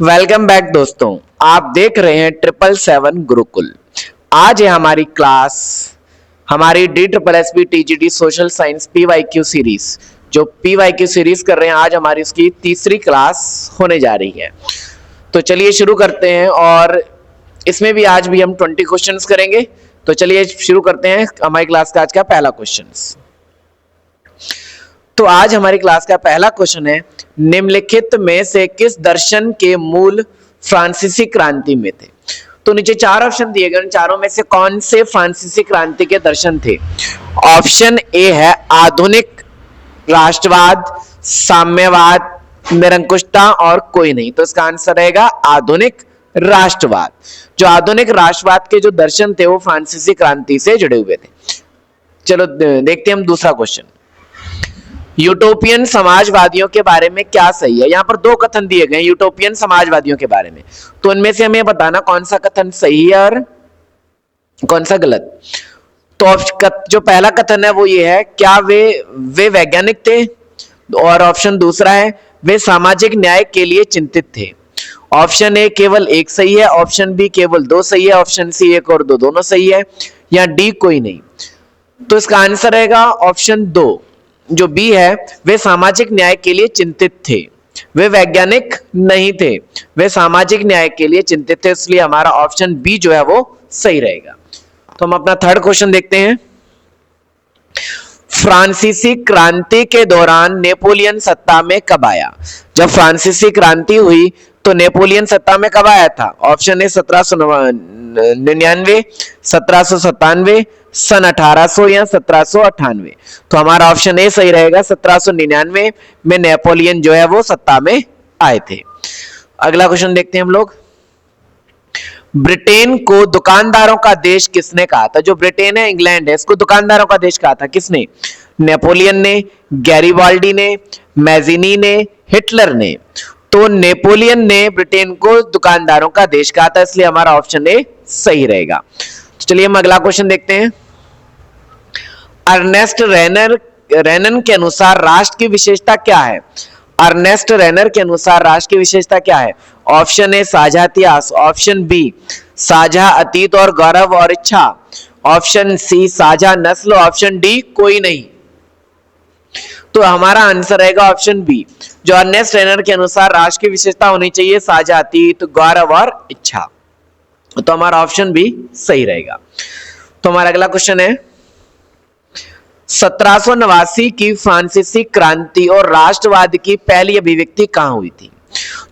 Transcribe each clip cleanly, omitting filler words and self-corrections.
Welcome back दोस्तों। आप देख रहे हैं 777 गुरुकुल। आज है हमारी क्लास, हमारी DSSB TGT social science PYQ series. जो PYQ सीरीज कर रहे हैं, आज हमारी उसकी तीसरी क्लास होने जा रही है। तो चलिए शुरू करते हैं। और इसमें भी आज भी हम 20 क्वेश्चंस करेंगे। तो चलिए शुरू करते हैं हमारी क्लास का आज का पहला क्वेश्चन। तो आज हमारी क्लास का पहला क्वेश्चन है, निम्नलिखित में से किस दर्शन के मूल फ्रांसीसी क्रांति में थे। तो नीचे चार ऑप्शन दिए गए, चारों में से कौन से फ्रांसीसी क्रांति के दर्शन थे। ऑप्शन ए है आधुनिक राष्ट्रवाद, साम्यवाद, निरंकुशता और कोई नहीं। तो इसका आंसर रहेगा आधुनिक राष्ट्रवाद। जो आधुनिक राष्ट्रवाद के जो दर्शन थे वो फ्रांसीसी क्रांति से जुड़े हुए थे। चलो देखते हैं हम दूसरा क्वेश्चन। यूटोपियन समाजवादियों के बारे में क्या सही है। यहाँ पर दो कथन दिए गए यूटोपियन समाजवादियों के बारे में, तो उनमें से हमें बताना कौन सा कथन सही है और कौन सा गलत। तो जो पहला कथन है वो ये है, क्या वे वैज्ञानिक थे। और ऑप्शन दूसरा है, वे सामाजिक न्याय के लिए चिंतित थे। ऑप्शन ए केवल एक सही है, ऑप्शन बी केवल दो सही है, ऑप्शन सी एक और दो दोनों सही है, या डी कोई नहीं। तो इसका आंसर रहेगा ऑप्शन दो, जो बी है, वे सामाजिक न्याय के लिए चिंतित थे। वे वैज्ञानिक नहीं थे, वे सामाजिक न्याय के लिए चिंतित थे, इसलिए हमारा ऑप्शन बी जो है वो सही रहेगा। तो हम अपना थर्ड क्वेश्चन देखते हैं। फ्रांसीसी क्रांति के दौरान नेपोलियन सत्ता में कब आया। जब फ्रांसीसी क्रांति हुई तो नेपोलियन सत्ता में कब आया था। ऑप्शन ए 1799, 1797, सन 1800 या 1798। तो हमारा ऑप्शन ए सही रहेगा, 1799 में नेपोलियन जो है वो सत्ता में आए थे। अगला क्वेश्चन देखते हैं हम लोग। ब्रिटेन को दुकानदारों का देश किसने कहा था। जो ब्रिटेन है, इंग्लैंड है, इसको दुकानदारों का देश कहा था किसने। नेपोलियन ने, गैरीबाल्डी ने, मैजिनी ने, हिटलर ने। तो नेपोलियन ने ब्रिटेन को दुकानदारों का देश कहा था, इसलिए हमारा ऑप्शन ए सही रहेगा। तो चलिए हम अगला क्वेश्चन देखते हैं। अर्नेस्ट रेनन के अनुसार राष्ट्र की विशेषता क्या है। अर्नेस्ट रेनर के अनुसार राष्ट्र की विशेषता क्या है। ऑप्शन ए साझा इतिहास, ऑप्शन बी साझा अतीत और गौरव और इच्छा, ऑप्शन सी साझा नस्ल, ऑप्शन डी कोई नहीं। तो हमारा आंसर रहेगा ऑप्शन बी, जो अर्नेस्ट रेनर के अनुसार राष्ट्र की विशेषता होनी चाहिए साझा अतीत, गौरव और इच्छा। तो हमारा ऑप्शन बी सही रहेगा। तो हमारा अगला क्वेश्चन है, 1789 की फ्रांसीसी क्रांति और राष्ट्रवाद की पहली अभिव्यक्ति कहां हुई थी।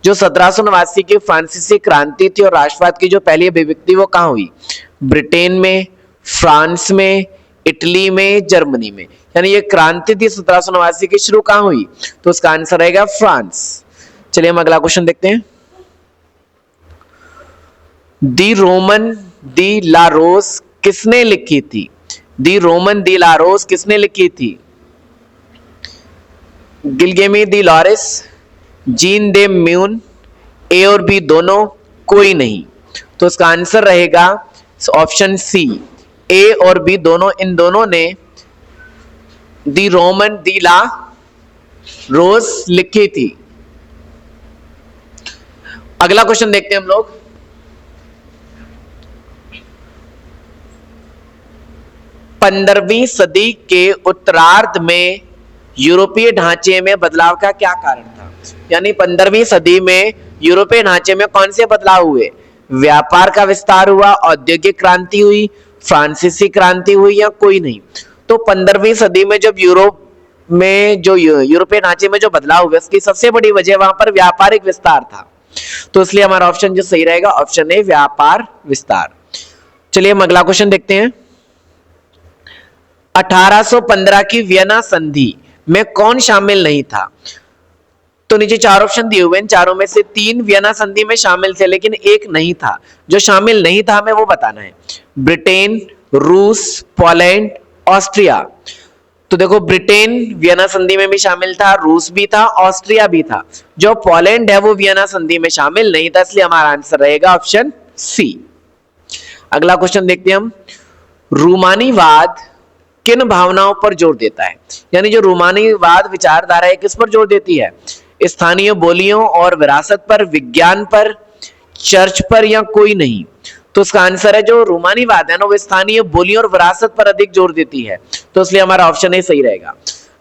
जो 1789 की फ्रांसीसी क्रांति थी और राष्ट्रवाद की जो पहली अभिव्यक्ति वो कहां हुई। ब्रिटेन में, फ्रांस में, इटली में, जर्मनी में। यानी ये क्रांति थी 1789 की शुरू कहां हुई, तो उसका आंसर रहेगा फ्रांस। चलिए हम अगला क्वेश्चन देखते हैं। दी रोमन दी ला रोज किसने लिखी थी। दी रोमन दी ला रोज किसने लिखी थी। गिलगेमी दी लॉरिस, जीन दे म्यून, ए और बी दोनों, कोई नहीं। तो इसका आंसर रहेगा ऑप्शन सी, ए और बी दोनों। इन दोनों ने दी रोमन दी ला रोज लिखी थी। अगला क्वेश्चन देखते हैं हम लोग। 15वीं सदी के उत्तरार्ध में यूरोपीय ढांचे में बदलाव का क्या कारण था। यानी 15वीं सदी में यूरोपीय ढांचे में कौन से बदलाव हुए। व्यापार का विस्तार हुआ, औद्योगिक क्रांति हुई, फ्रांसीसी क्रांति हुई, या कोई नहीं। तो 15वीं सदी में जब यूरोप में जो यूरोपीय ढांचे में जो बदलाव हुए, उसकी सबसे बड़ी वजह वहां पर व्यापारिक विस्तार था। तो इसलिए हमारा ऑप्शन जो सही रहेगा ऑप्शन ए, व्यापार विस्तार। चलिए हम अगला क्वेश्चन देखते हैं। 1815 की वियना संधि में कौन शामिल नहीं था। तो नीचे चार ऑप्शन दिए हुए हैं, चारों में से तीन वियना संधि में शामिल थे, लेकिन एक नहीं था। जो शामिल नहीं था हमें वो बताना है। ब्रिटेन, रूस, पोलैंड, ऑस्ट्रिया। तो देखो, ब्रिटेन वियना संधि में भी शामिल था, रूस भी था, ऑस्ट्रिया भी था। जो पोलैंड है वो वियना संधि में शामिल नहीं था, इसलिए हमारा आंसर रहेगा ऑप्शन सी। अगला क्वेश्चन देखते हैं हम। रूमानीवाद किन भावनाओं पर जोर देता है। यानी जो रूमानीवाद विचारधारा है किस पर जोर देती है। स्थानीय बोलियों और विरासत पर, विज्ञान पर, चर्च पर या कोई नहीं। तो इसका आंसर है जो रूमानीवाद है ना, वो स्थानीय बोलियों और विरासत पर अधिक जोर देती है, तो इसलिए हमारा ऑप्शन ए सही रहेगा।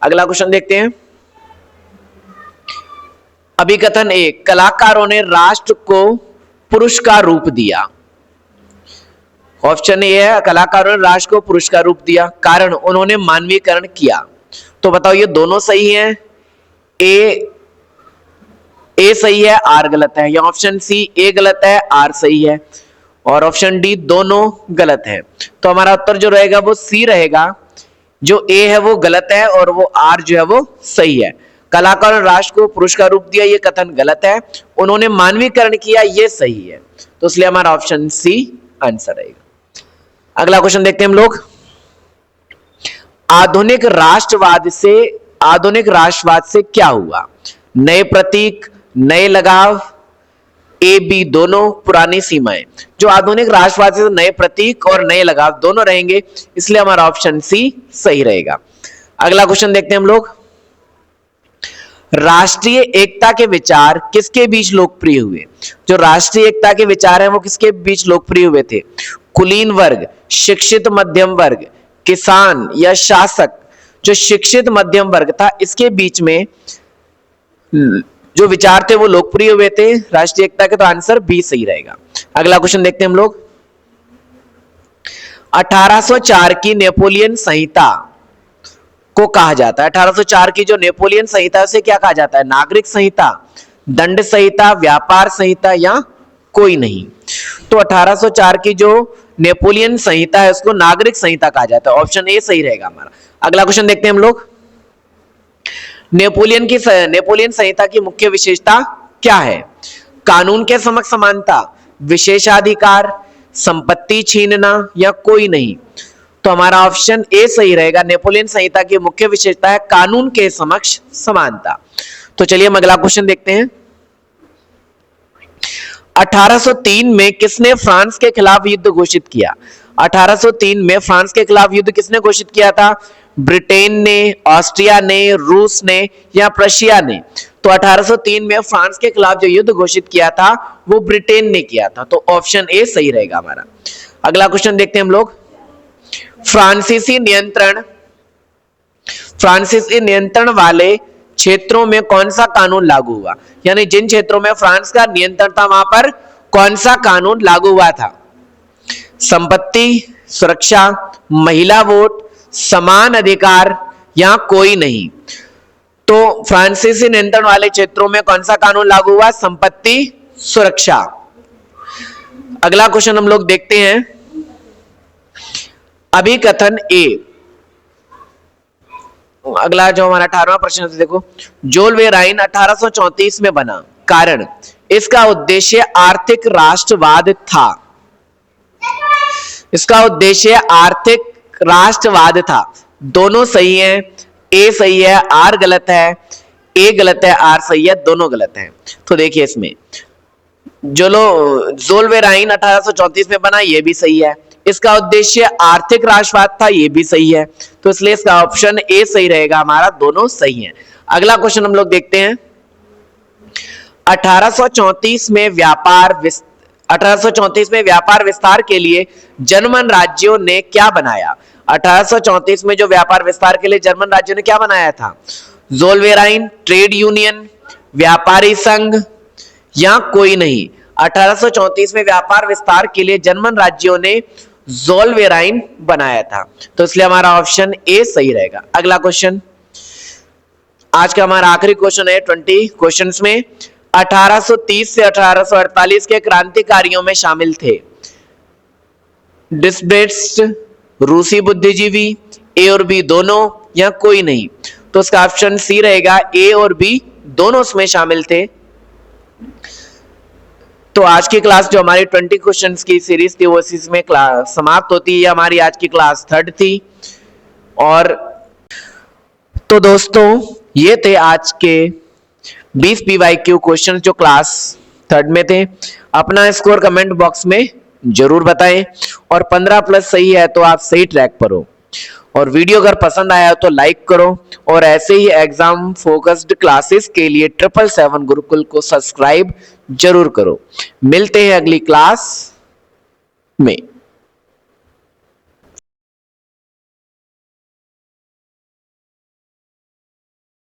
अगला क्वेश्चन देखते हैं। अभिकथन 1, कलाकारों ने राष्ट्र को पुरुष का रूप दिया। ऑप्शन ए है कलाकारों ने राष्ट्र को पुरुष का रूप दिया, कारण उन्होंने मानवीकरण किया। तो बताओ ये दोनों सही हैं? ए सही है, आर गलत है, या ऑप्शन सी ए गलत है, आर सही है, और ऑप्शन डी दोनों गलत है। तो हमारा उत्तर जो रहेगा वो सी रहेगा, जो ए है वो गलत है और वो आर जो है वो सही है। कलाकारों ने राष्ट्र को पुरुष का रूप दिया, ये कथन गलत है। उन्होंने मानवीकरण किया, ये सही है। तो इसलिए हमारा ऑप्शन सी आंसर रहेगा। अगला क्वेश्चन देखते हैं हम लोग। आधुनिक राष्ट्रवाद से क्या हुआ? नए प्रतीक, नए लगाव, ए बी दोनों, पुरानी सीमाएं। जो आधुनिक राष्ट्रवाद से नए प्रतीक और नए लगाव दोनों रहेंगे, इसलिए हमारा ऑप्शन सी सही रहेगा। अगला क्वेश्चन देखते हैं हम लोग। राष्ट्रीय एकता के विचार किसके बीच लोकप्रिय हुए? जो राष्ट्रीय एकता के विचार हैं वो किसके बीच लोकप्रिय हुए थे? कुलीन वर्ग, शिक्षित मध्यम वर्ग, किसान या शासक? जो शिक्षित मध्यम वर्ग था, इसके बीच में जो विचार थे वो लोकप्रिय हुए थे राष्ट्रीय एकता के, तो आंसर बी सही रहेगा। अगला क्वेश्चन देखते हैं हम लोग। 1804 की नेपोलियन संहिता को कहा जाता है। 1804 की जो नेपोलियन संहिता से क्या कहा जाता है? नागरिक संहिता, दंड संहिता, व्यापार संहिता या कोई नहीं। तो 1804 की जो नेपोलियन संहिता है उसको नागरिक संहिता कहा जाता है। ऑप्शन ए सही रहेगा हमारा। अगला क्वेश्चन देखते हैं हम लोग। नेपोलियन संहिता की मुख्य विशेषता क्या है? कानून के समक्ष समानता, विशेषाधिकार, संपत्ति छीनना या कोई नहीं। तो हमारा ऑप्शन ए सही रहेगा। नेपोलियन संहिता की मुख्य विशेषता है कानून के समक्ष समानता। तो चलिए हम अगला क्वेश्चन देखते हैं। 1803 में किसने फ्रांस के खिलाफ युद्ध घोषित किया? 1803 में फ्रांस के खिलाफ युद्ध किसने घोषित किया था? ब्रिटेन ने, ऑस्ट्रिया ने, रूस ने या प्रशिया ने? तो 1803 में फ्रांस के खिलाफ जो युद्ध घोषित किया था वो ब्रिटेन ने किया था। तो ऑप्शन ए सही रहेगा हमारा। अगला क्वेश्चन देखते हैं हम लोग। फ्रांसीसी नियंत्रण वाले क्षेत्रों में कौन सा कानून लागू हुआ? यानी जिन क्षेत्रों में फ्रांस का नियंत्रण था वहां पर कौन सा कानून लागू हुआ था? संपत्ति सुरक्षा, महिला वोट, समान अधिकार या कोई नहीं। तो फ्रांसीसी नियंत्रण वाले क्षेत्रों में कौन सा कानून लागू हुआ? संपत्ति सुरक्षा। अगला क्वेश्चन हम लोग देखते हैं। अभिकथन ए, अगला जो हमारा 18वां प्रश्न देखो। जोलवेराइन 1834 में बना, कारण इसका उद्देश्य आर्थिक राष्ट्रवाद था। इसका उद्देश्य आर्थिक राष्ट्रवाद था। दोनों सही हैं। ए सही है, आर गलत है, ए गलत है, आर सही है, दोनों गलत हैं। तो देखिए इसमें जोलवेराइन 1834 में बना, ये भी सही है। इसका उद्देश्य आर्थिक राष्ट्रवाद था, ये भी सही है। तो इसलिए इसका ऑप्शन ए सही रहेगा हमारा, दोनों सही हैं। अगला क्वेश्चन हम लोग देखते हैं। 1834 में व्यापार विस्तार के लिए जर्मन राज्यों ने क्या बनाया? 1834 में जो व्यापार विस्तार के लिए जर्मन राज्यों ने क्या बनाया था? जोलवेराइन, ट्रेड यूनियन, व्यापारी संघ या कोई नहीं। 1834 में व्यापार विस्तार के लिए जर्मन राज्यों ने जोलवेराइन बनाया था। तो इसलिए हमारा ऑप्शन ए सही रहेगा। अगला क्वेश्चन, आज का हमारा आखिरी क्वेश्चन है 20 क्वेश्चंस में। 1830 से 1848 के क्रांतिकारियों में शामिल थे डिस्ब्रेस्ट, रूसी बुद्धिजीवी, ए और बी दोनों या कोई नहीं। तो इसका ऑप्शन सी रहेगा, ए और बी दोनों उसमें शामिल थे। तो आज की क्लास जो हमारी 20 क्वेश्चंस की सीरीज थी वो इसमें क्लास समाप्त होती है। हमारी आज की क्लास 3rd थी। और तो दोस्तों ये थे आज के 20 PYQ क्वेश्चन जो क्लास 3rd में थे। अपना स्कोर कमेंट बॉक्स में जरूर बताएं और 15+ सही है तो आप सही ट्रैक पर हो। और वीडियो अगर पसंद आया तो लाइक करो और ऐसे ही एग्जाम फोकस्ड क्लासेस के लिए 777 गुरुकुल को सब्सक्राइब जरूर करो। मिलते हैं अगली क्लास में।